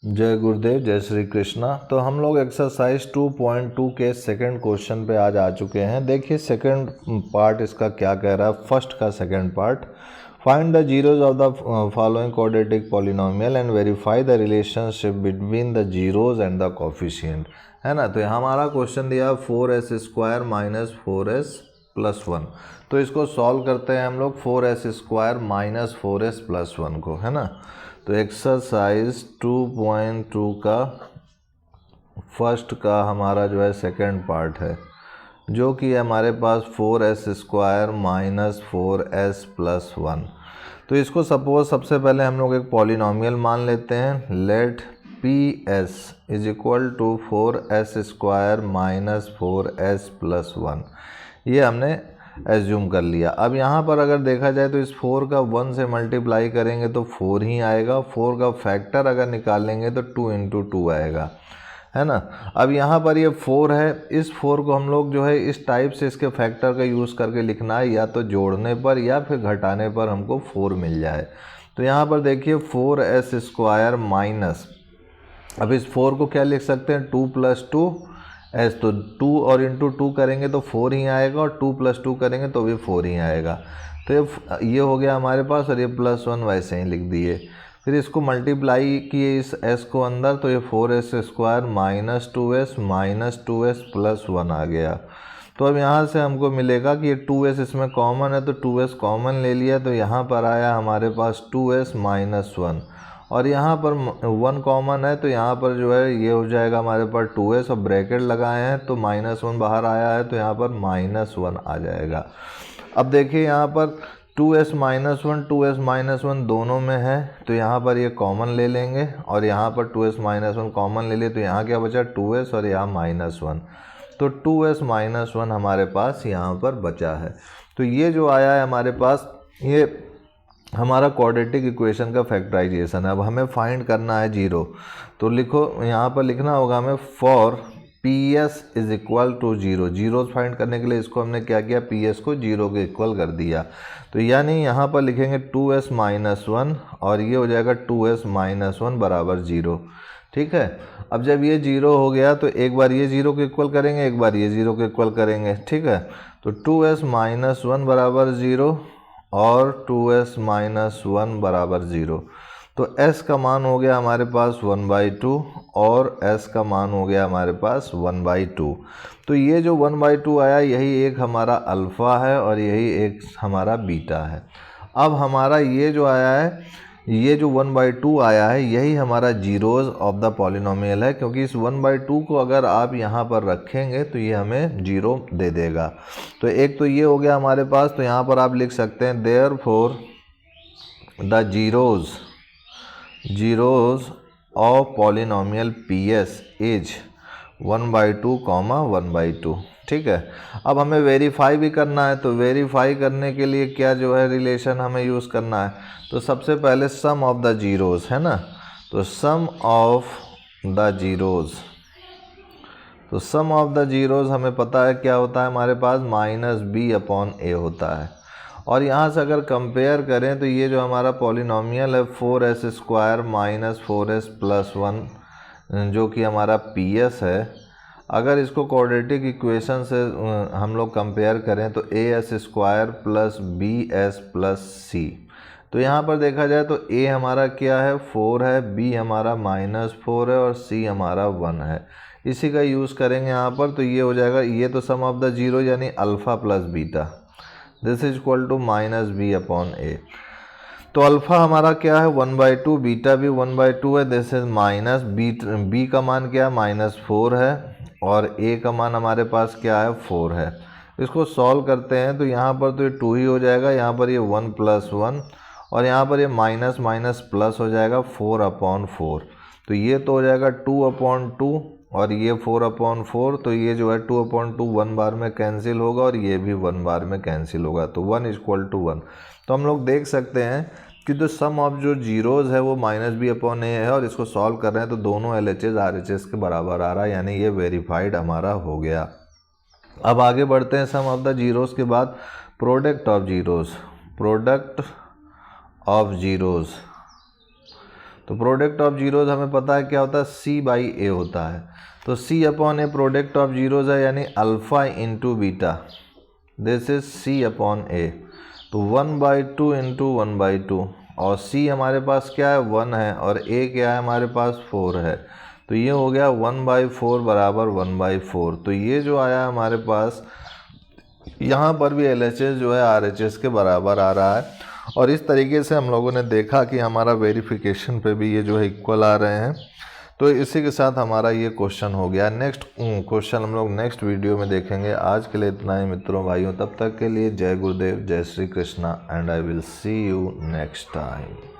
जय गुरुदेव, जय श्री कृष्णा। तो हम लोग एक्सरसाइज 2.2 के सेकंड क्वेश्चन पे आज आ चुके हैं। देखिए सेकंड पार्ट इसका क्या कह रहा है। फर्स्ट का second part, find the zeros of the following quadratic polynomial and verify the relationship between the zeros and the coefficient, है ना। तो हमारा क्वेश्चन दिया 4s² माइनस 4s प्लस 1। तो इसको सॉल्व करते हैं हम लोग 4s² माइनस 4s प्लस 1 को, है ना। तो एक्सरसाइज 2.2 का फर्स्ट का हमारा जो है सेकंड पार्ट है, जो कि हमारे पास 4s² माइनस 4s प्लस 1। तो इसको सपोज सबसे पहले हम लोग एक पॉलिनोमियल मान लेते हैं। Let PS is equal to 4s² minus 4s plus 1। ये हमने एज्यूम कर लिया। अब यहाँ पर अगर देखा जाए तो इस 4 का 1 से मल्टीप्लाई करेंगे तो 4 ही आएगा। 4 का फैक्टर अगर निकालेंगे तो 2 × 2 आएगा, है ना। अब यहाँ पर ये 4 है, इस 4 को हम लोग जो है इस टाइप से इसके फैक्टर का यूज़ करके लिखना है, या तो जोड़ने पर या फिर घटाने पर हमको 4 मिल जाए। तो यहाँ पर देखिए 4s² माइनस, अब इस 4 को क्या लिख सकते हैं, 2 + 2s। तो 2 और × 2 करेंगे तो 4 ही आएगा, और 2 + 2 करेंगे तो भी 4 ही आएगा। तो ये हो गया हमारे पास, और ये +1 वैसे ही लिख दिए। फिर इसको मल्टीप्लाई किए इस s को अंदर, तो ये 4s² माइनस 2s प्लस 1 आ गया। तो अब यहाँ से हमको मिलेगा कि ये 2s इसमें कॉमन है, तो 2s कॉमन ले लिया, तो यहाँ पर आया हमारे पास 2s माइनस 1। और यहाँ पर 1 कॉमन है, तो यहाँ पर जो है ये हो जाएगा हमारे पास 2s, और ब्रैकेट लगाए हैं तो -1 बाहर आया है, तो यहाँ पर -1 आ जाएगा। अब देखिए यहाँ पर 2s माइनस 1 दोनों में है, तो यहाँ पर ये कॉमन ले लेंगे, और यहाँ पर 2s माइनस 1 कॉमन ले लिए, तो यहाँ क्या बचा 2s और यहाँ -1। तो 2s माइनस 1 हमारे पास यहाँ पर बचा है। तो ये जो आया है हमारे पास, ये हमारा क्वाड्रेटिक इक्वेशन का फैक्टराइजेशन है। अब हमें फाइंड करना है जीरो। तो लिखो, यहाँ पर लिखना होगा हमें for PS is equal to 0। Zeros find करने के लिए इसको हमने क्या किया, PS को 0 के इक्वल कर दिया। तो यानी यहाँ पर लिखेंगे 2s माइनस 1, और ये हो जाएगा 2s माइनस 1 बराबर 0। ठीक है। अब जब ये 0 हो गया तो एक बार ये 0 के इक्वल करेंगे, एक बार ये 0 के इक्वल करेंगे। ठीक है। तो 2s माइनस 1 बराबर 0 और 2s माइनस 1 बराबर 0। तो s का मान हो गया हमारे पास 1/2, और s का मान हो गया हमारे पास 1/2। तो ये जो 1/2 आया, यही एक हमारा अल्फ़ा है और यही एक हमारा बीटा है। अब हमारा ये जो आया है, ये जो 1/2 आया है, यही हमारा जीरोज ऑफ द पॉलिनोमियल है, क्योंकि इस 1/2 को अगर आप यहाँ पर रखेंगे तो ये हमें 0 दे देगा। तो एक तो ये हो गया हमारे पास। तो यहाँ पर आप लिख सकते हैं therefore the zeros of polynomial PS is 1/2, 1/2। ठीक है। अब हमें वेरीफाई भी करना है, तो वेरीफाई करने के लिए क्या जो है रिलेशन हमें यूज़ करना है। तो सबसे पहले सम ऑफ द जीरोज, है ना। तो सम ऑफ द जीरोज, तो सम ऑफ द जीरोज हमें पता है क्या होता है हमारे पास, -b/a होता है। और यहाँ से अगर कंपेयर करें तो ये जो हमारा पॉलिनोमियल है 4s² माइनस 4s प्लस 1, जो कि हमारा PS है, अगर इसको क्वाड्रेटिक इक्वेशन से हम लोग कंपेयर करें तो as² plus bs plus c। तो यहाँ पर देखा जाए तो a हमारा क्या है, 4 है, b हमारा -4 है, और c हमारा 1 है। इसी का यूज़ करेंगे यहाँ पर। तो ये हो जाएगा, ये तो सम ऑफ द जीरो यानी alpha plus beta, this is equal to -b/a। तो अल्फ़ा हमारा क्या है 1/2, बीटा भी 1/2 है, दिस इज माइनस b का मान क्या है -4 है, और a का मान हमारे पास क्या है 4 है। इसको सॉल्व करते हैं तो यहाँ पर तो ये 2 ही हो जाएगा, यहाँ पर ये 1 + 1, और यहाँ पर ये माइनस माइनस प्लस हो जाएगा 4/4। तो ये तो हो जाएगा 2/2, और ये 4/4। तो ये जो है 2/2 1 बार में कैंसिल होगा, और ये भी 1 बार में कैंसिल होगा, तो 1 = 1। तो हम लोग देख सकते हैं कि जो सम ऑफ जो जीरोज है वो -b/a है, और इसको सॉल्व कर रहे हैं तो दोनों LHS RHS के बराबर आ रहा है, यानी ये वेरीफाइड हमारा हो गया। अब आगे बढ़ते हैं सम ऑफ द जीरोज के बाद प्रोडक्ट ऑफ जीरोज। तो प्रोडक्ट ऑफ जीरोज हमें पता है क्या होता है, सी बाई ए होता है। तो c upon a product of zeros है, यानी alpha into beta, this is c upon a. तो 1/2 इंटू 1/2, और सी हमारे पास क्या है 1 है, और ए क्या है हमारे पास 4 है। तो ये हो गया 1/4 बराबर 1/4। तो ये जो आया हमारे पास, यहाँ पर भी LHS जो है RHS के बराबर आ रहा है। और इस तरीके से हम लोगों ने देखा कि हमारा वेरिफिकेशन पे भी ये जो है इक्वल आ रहे हैं। तो इसी के साथ हमारा ये क्वेश्चन हो गया। नेक्स्ट क्वेश्चन हम लोग नेक्स्ट वीडियो में देखेंगे। आज के लिए इतना ही मित्रों भाइयों, तब तक के लिए जय गुरुदेव, जय Shri Krishna, and I will see you next time.